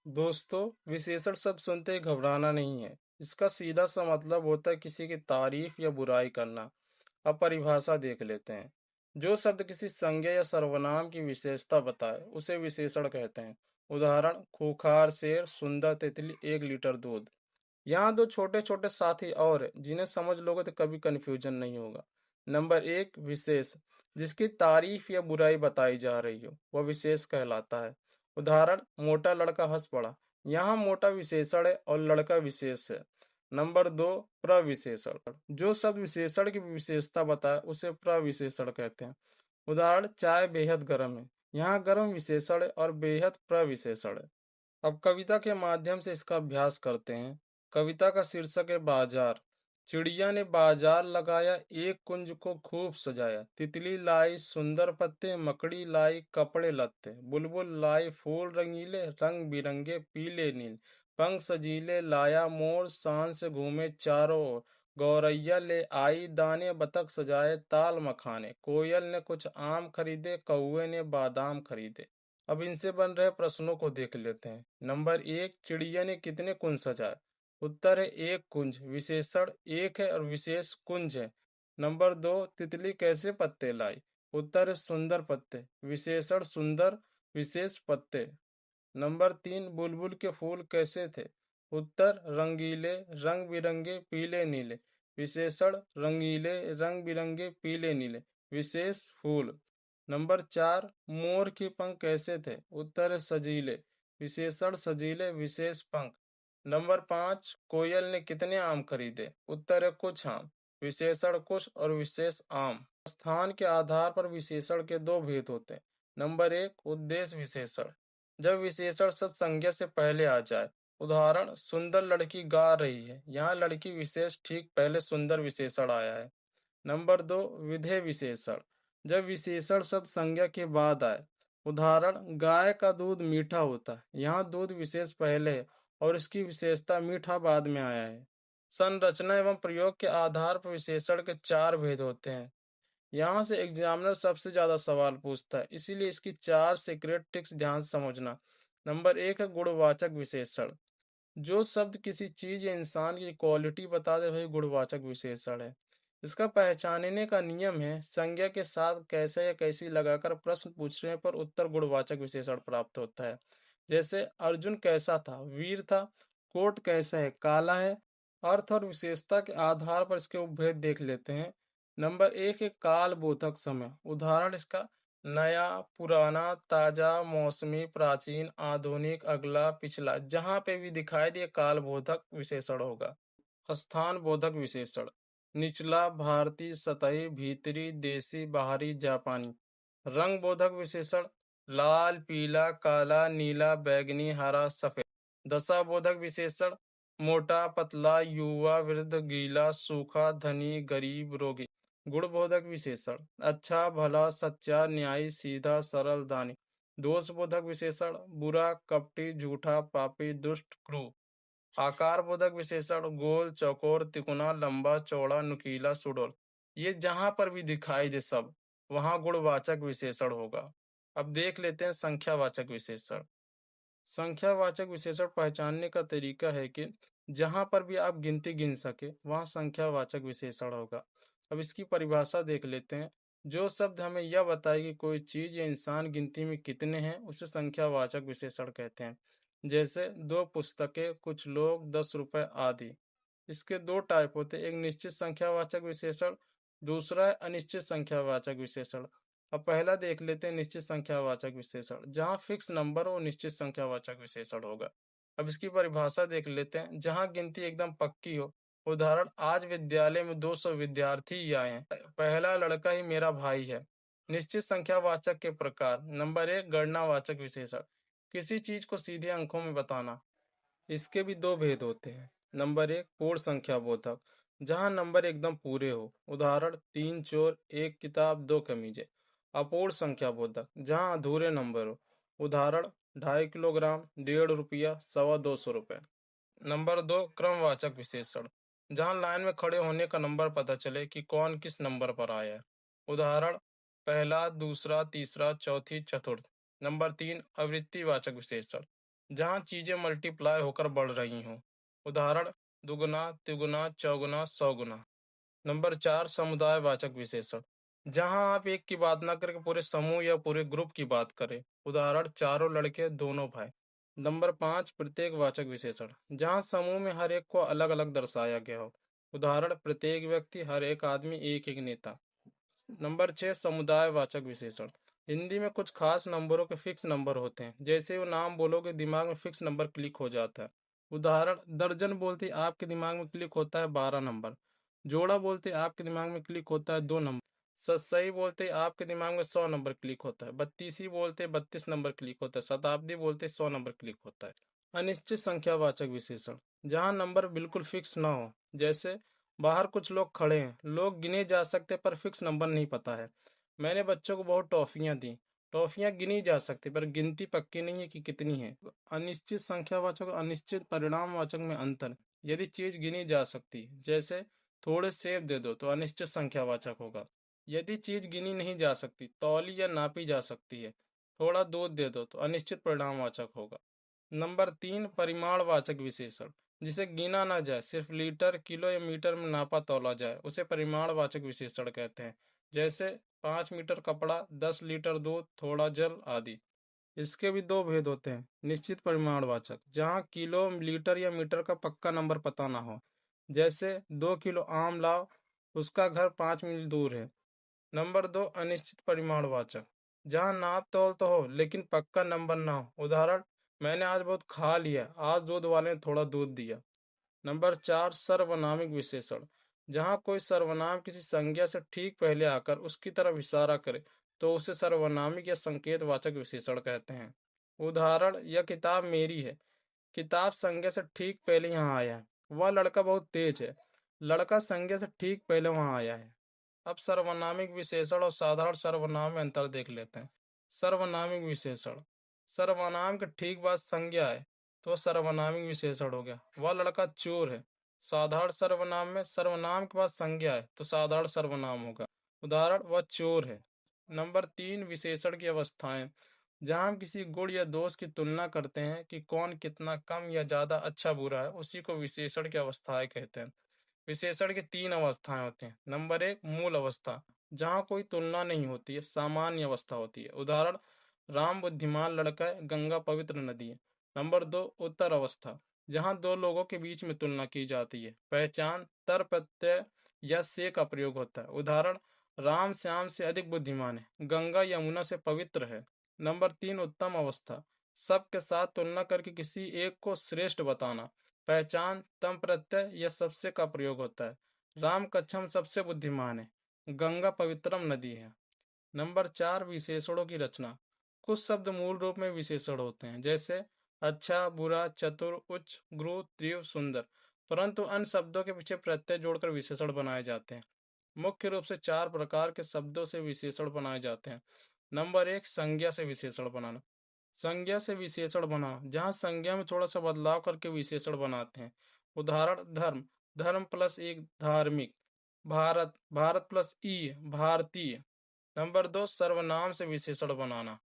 दोस्तों, विशेषण शब्द सुनते ही घबराना नहीं है। इसका सीधा सा मतलब होता है किसी की तारीफ या बुराई करना। अब परिभाषा देख लेते हैं। जो शब्द किसी संज्ञा या सर्वनाम की विशेषता बताए उसे विशेषण कहते हैं। उदाहरण: खूंखार शेर, सुंदर तितली, 1 लीटर दूध। यहाँ दो छोटे छोटे साथी और हैं, जिन्हें समझ लोगे तो कभी कंफ्यूजन नहीं होगा। नंबर 1, विशेष। जिसकी तारीफ या बुराई बताई जा रही हो वह विशेष कहलाता है। उदाहरण: मोटा लड़का हंस पड़ा। यहाँ मोटा विशेषण है और लड़का विशेष है। नंबर 2, प्रविशेषण। जो शब्द विशेषण की विशेषता बताए उसे प्रविशेषण कहते हैं। उदाहरण: चाय बेहद गर्म है। यहाँ गर्म विशेषण है और बेहद प्रविशेषण है। अब कविता के माध्यम से इसका अभ्यास करते हैं। कविता का शीर्षक है बाजार। चिड़िया ने बाजार लगाया, एक कुंज को खूब सजाया। तितली लाई सुंदर पत्ते, मकड़ी लाई कपड़े लत्ते। बुलबुल लाई फूल रंगीले, रंग बिरंगे पीले नील। पंख सजीले लाया मोर, शान से घूमे चारों ओर। गौरैया ले आई दाने, बतख सजाए ताल मखाने। कोयल ने कुछ आम खरीदे, कौवे ने बादाम खरीदे। अब इनसे बन रहे प्रश्नों को देख लेते हैं। नंबर 1, चिड़िया ने कितने कुंज सजाए? उत्तर है 1 कुंज। विशेषण एक है और विशेष कुंज है। नंबर 2, तितली कैसे पत्ते लाई? उत्तर है सुंदर पत्ते। विशेषण सुंदर, विशेष पत्ते। नंबर 3, बुलबुल के फूल कैसे थे? उत्तर रंगीले, रंग बिरंगे पीले नीले। विशेषण रंगीले, रंग बिरंगे पीले नीले। विशेष फूल। नंबर 4, मोर के पंख कैसे थे? उत्तर है सजीले। विशेषण सजीले, विशेष पंख। नंबर 5, कोयल ने कितने आम खरीदे? उत्तर है कुछ आम। विशेषण कुछ और विशेष आम। स्थान के आधार पर विशेषण के दो भेद होते हैं। नंबर 1, उद्देश्य विशेषण। जब विशेषण शब्द संज्ञा से पहले आ जाए। उदाहरण: सुंदर लड़की गा रही है। यहाँ लड़की विशेष ठीक पहले सुंदर विशेषण आया है। नंबर 2, विधेय विशेषण। जब विशेषण शब्द संज्ञा के बाद आए। उदाहरण: गाय का दूध मीठा होता है। यहाँ दूध विशेष पहले है और इसकी विशेषता मीठा बाद में आया है। संरचना एवं प्रयोग के आधार पर विशेषण के 4 भेद होते हैं। यहाँ से एग्जामिनर सबसे ज्यादा सवाल पूछता है, इसीलिए इसकी 4 सीक्रेट टिप्स ध्यान से समझना। नंबर 1 है गुणवाचक विशेषण। जो शब्द किसी चीज या इंसान की क्वालिटी बता दे वही गुणवाचक विशेषण है। इसका पहचानने का नियम है, संज्ञा के साथ कैसे या कैसी लगाकर प्रश्न पूछने पर उत्तर गुणवाचक विशेषण प्राप्त होता है। जैसे: अर्जुन कैसा था? वीर था। कोट कैसा है? काला है। अर्थ और विशेषता के आधार पर इसके उपभेद देख लेते हैं। नंबर 1 है काल बोधक समय। उदाहरण इसका: नया, पुराना, ताजा, मौसमी, प्राचीन, आधुनिक, अगला, पिछला। जहां पे भी दिखाई दे काल बोधक विशेषण होगा। स्थान बोधक विशेषण: निचला, भारतीय, सतही, भीतरी, देसी, बाहरी, जापानी। रंग बोधक विशेषण: लाल, पीला, काला, नीला, बैंगनी, हरा, सफेद। दशा बोधक विशेषण: मोटा, पतला, युवा, वृद्ध, गीला, सूखा, धनी, गरीब, रोगी। गुण बोधक विशेषण: अच्छा, भला, सच्चा, न्यायी, सीधा, सरल, दानी। दोष बोधक विशेषण: बुरा, कपटी, झूठा, पापी, दुष्ट, क्रूर। आकार बोधक विशेषण: गोल, चौकोर, तिकोना, लंबा, चौड़ा, नुकीला, सुडौल। ये जहां पर भी दिखाई दे सब वहां गुणवाचक विशेषण होगा। अब देख लेते हैं संख्यावाचक विशेषण। संख्यावाचक विशेषण पहचानने का तरीका है कि जहां पर भी आप गिनती गिन सके वहां संख्यावाचक विशेषण होगा। अब इसकी परिभाषा देख लेते हैं। जो शब्द हमें यह बताए कि कोई चीज या इंसान गिनती में कितने हैं उसे संख्यावाचक विशेषण कहते हैं। जैसे: 2 पुस्तकें, कुछ लोग, 10 रुपए आदि। इसके दो टाइप होते हैं, एक निश्चित संख्यावाचक विशेषण, दूसरा है अनिश्चित संख्यावाचक विशेषण। अब पहला देख लेते हैं निश्चित संख्यावाचक विशेषण। जहां फिक्स नंबर हो निश्चित संख्यावाचक विशेषण होगा। अब इसकी परिभाषा देख लेते हैं। जहां गिनती एकदम पक्की हो। उदाहरण: आज विद्यालय में 200 विद्यार्थी ही आए हैं। पहला लड़का ही मेरा भाई है। निश्चित संख्यावाचक के प्रकार। नंबर 1, गणनावाचक विशेषण। किसी चीज को सीधे अंकों में बताना। इसके भी दो भेद होते हैं। नंबर 1, पूर्ण संख्या बोधक। जहां नंबर एकदम पूरे हो। उदाहरण: 3 चोर, 1 किताब, 2 कमीजें। अपूर्ण संख्या बोधक। जहां अधूरे नंबर हो। उदाहरण: 2.5 किलोग्राम, 1.5 रुपया, 250 रुपये। नंबर 2, क्रमवाचक विशेषण। जहां लाइन में खड़े होने का नंबर पता चले कि कौन किस नंबर पर आया है। उदाहरण: पहला, दूसरा, तीसरा, चौथी, चतुर्थ। नंबर 3, आवृत्तिवाचक विशेषण। जहाँ चीजें मल्टीप्लाई होकर बढ़ रही हों। उदाहरण: दुगुना, तिगुना, चौगुना, सौगुना। नंबर 4, समुदायवाचक विशेषण। जहाँ आप एक की बात ना करके पूरे समूह या पूरे ग्रुप की बात करें। उदाहरण: चारों लड़के, दोनों भाई। नंबर 5, प्रत्येकवाचक विशेषण। जहाँ समूह में हर एक को अलग अलग दर्शाया गया हो। उदाहरण: प्रत्येक व्यक्ति, हर एक आदमी, एक एक नेता। नंबर 6, समुदायवाचक विशेषण। हिंदी में कुछ खास नंबरों के फिक्स नंबर होते हैं, जैसे वो नाम बोलोगे दिमाग में फिक्स नंबर क्लिक हो जाता है। उदाहरण: दर्जन बोलते ही आपके दिमाग में क्लिक होता है 12 नंबर। जोड़ा बोलते ही आपके दिमाग में क्लिक होता है 2 नंबर। सतसई बोलते ही आपके दिमाग में 100 नंबर क्लिक होता है। बत्तीसी बोलते ही 32 नंबर क्लिक होता है। शताब्दी बोलते ही 100 नंबर क्लिक होता है। अनिश्चित संख्यावाचक विशेषण। जहाँ नंबर बिल्कुल फिक्स ना हो, जैसे बाहर कुछ लोग खड़े हैं, लोग गिने जा सकते पर फिक्स नंबर नहीं पता है। मैंने बच्चों को बहुत टॉफियां दी। टॉफियां गिनी जा सकती पर गिनती पक्की नहीं है कि कितनी है। अनिश्चित संख्यावाचक और अनिश्चित परिणामवाचक में अंतर। यदि चीज गिनी जा सकती, जैसे थोड़े सेब दे दो, तो अनिश्चित संख्यावाचक होगा। यदि चीज गिनी नहीं जा सकती, तौली या नापी जा सकती है, थोड़ा दूध दे दो, तो अनिश्चित परिणामवाचक होगा। नंबर 3, परिमाणवाचक विशेषण। जिसे गिना ना जाए, सिर्फ लीटर, किलो या मीटर में नापा तौला जाए, उसे परिमाणवाचक विशेषण कहते हैं। जैसे 5 मीटर कपड़ा, 10 लीटर दूध, थोड़ा जल आदि। इसके भी दो भेद होते हैं। निश्चित परिमाणवाचक, जहाँ किलो, लीटर या मीटर का पक्का नंबर पता ना हो। जैसे 2 किलो आम लाओ, उसका घर 5 मील दूर है। नंबर 2, अनिश्चित परिमाणवाचक। जहाँ नाप तौल तो हो लेकिन पक्का नंबर ना हो। उदाहरण: मैंने आज बहुत खा लिया, आज दूध वाले ने थोड़ा दूध दिया। नंबर 4, सर्वनामिक विशेषण। जहाँ कोई सर्वनाम किसी संज्ञा से ठीक पहले आकर उसकी तरफ इशारा करे, तो उसे सर्वनामिक या संकेतवाचक विशेषण कहते हैं। उदाहरण: यह किताब मेरी है। किताब संज्ञा से ठीक पहले यहाँ आया है। वह लड़का बहुत तेज है। लड़का संज्ञा से ठीक पहले वहाँ आया है। अब सर्वनामिक विशेषण और साधारण सर्वनाम में अंतर देख लेते हैं। सर्वनामिक विशेषण: सर्वनाम के ठीक बाद संज्ञा है तो सर्वनामिक विशेषण हो गया। वह लड़का चोर है। साधारण सर्वनाम में सर्वनाम के बाद संज्ञा है तो साधारण सर्वनाम होगा। उदाहरण: वह चोर है। नंबर 3, विशेषण की अवस्थाएं। जहाँ हम किसी गुण या दोष की तुलना करते हैं कि कौन कितना कम या ज्यादा अच्छा बुरा है, उसी को विशेषण की अवस्थाएं कहते हैं। विशेषण की 3 अवस्थाएं होती हैं। नंबर 1, मूल अवस्था। जहाँ कोई तुलना नहीं होती है, सामान्य अवस्था होती है। उदाहरण: राम बुद्धिमान लड़का है, गंगा पवित्र नदी है। नंबर 2, उत्तर अवस्था। जहाँ दो लोगों के बीच में तुलना की जाती है। पहचान, तर प्रत्यय या से का प्रयोग होता है। उदाहरण: राम श्याम से अधिक बुद्धिमान है, गंगा यमुना से पवित्र है। नंबर 3, उत्तम अवस्था। सबके साथ तुलना करके किसी एक को श्रेष्ठ बताना। पहचान, तम प्रत्यय या सबसे का प्रयोग होता है। राम कच्छम सबसे बुद्धिमान है, गंगा पवित्रम नदी है। नंबर 4, विशेषणों की रचना। कुछ शब्द मूल रूप में विशेषण होते हैं, जैसे अच्छा, बुरा, चतुर, उच्च, गुरु, तीव्र, सुंदर। परंतु अन्य शब्दों के पीछे प्रत्यय जोड़कर विशेषण बनाए जाते हैं। मुख्य रूप से 4 प्रकार के शब्दों से विशेषण बनाए जाते हैं। नंबर 1, संज्ञा से विशेषण बनाना। संज्ञा से विशेषण बनाना, जहाँ संज्ञा में थोड़ा सा बदलाव करके विशेषण बनाते हैं। उदाहरण: धर्म, धर्म प्लस एक, धार्मिक। भारत, भारत प्लस ई, भारतीय। नंबर 2, सर्वनाम से विशेषण बनाना,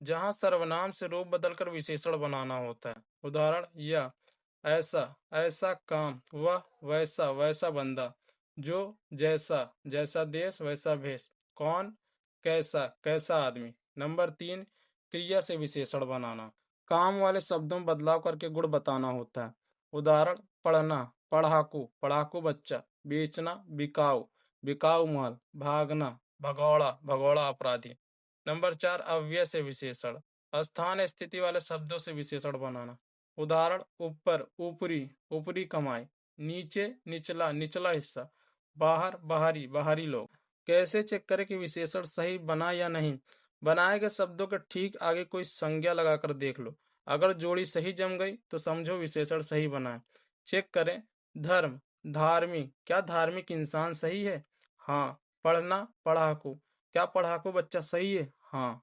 जहाँ सर्वनाम से रूप बदलकर विशेषण बनाना होता है। उदाहरण: यह, ऐसा, ऐसा काम, वह, वैसा, वैसा बंदा, जो, जैसा, जैसा देश वैसा भेष, कौन, कैसा, कैसा आदमी। नंबर 3, क्रिया से विशेषण बनाना, काम वाले शब्दों में बदलाव करके गुण बताना होता है। उदाहरण: पढ़ना, पढ़ाकू, पढ़ाकू बच्चा। बेचना, बिकाऊ, बिकाऊ माल। भागना, भगौड़ा, भगौड़ा अपराधी। नंबर 4, अव्यय से विशेषण, स्थान स्थिति वाले शब्दों से विशेषण बनाना। उदाहरण: ऊपर, ऊपरी, ऊपरी कमाई। नीचे, निचला, निचला हिस्सा। बाहर, बाहरी, बाहरी लोग। कैसे चेक करें कि विशेषण सही बना या नहीं? बनाए गए शब्दों के ठीक आगे कोई संज्ञा लगाकर देख लो। अगर जोड़ी सही जम गई तो समझो विशेषण सही बना है। चेक करें: धर्म, धार्मिक, क्या धार्मिक इंसान सही है? हाँ। पढ़ना, पढ़ाकू, क्या पढ़ाकू बच्चा सही है? हाँ।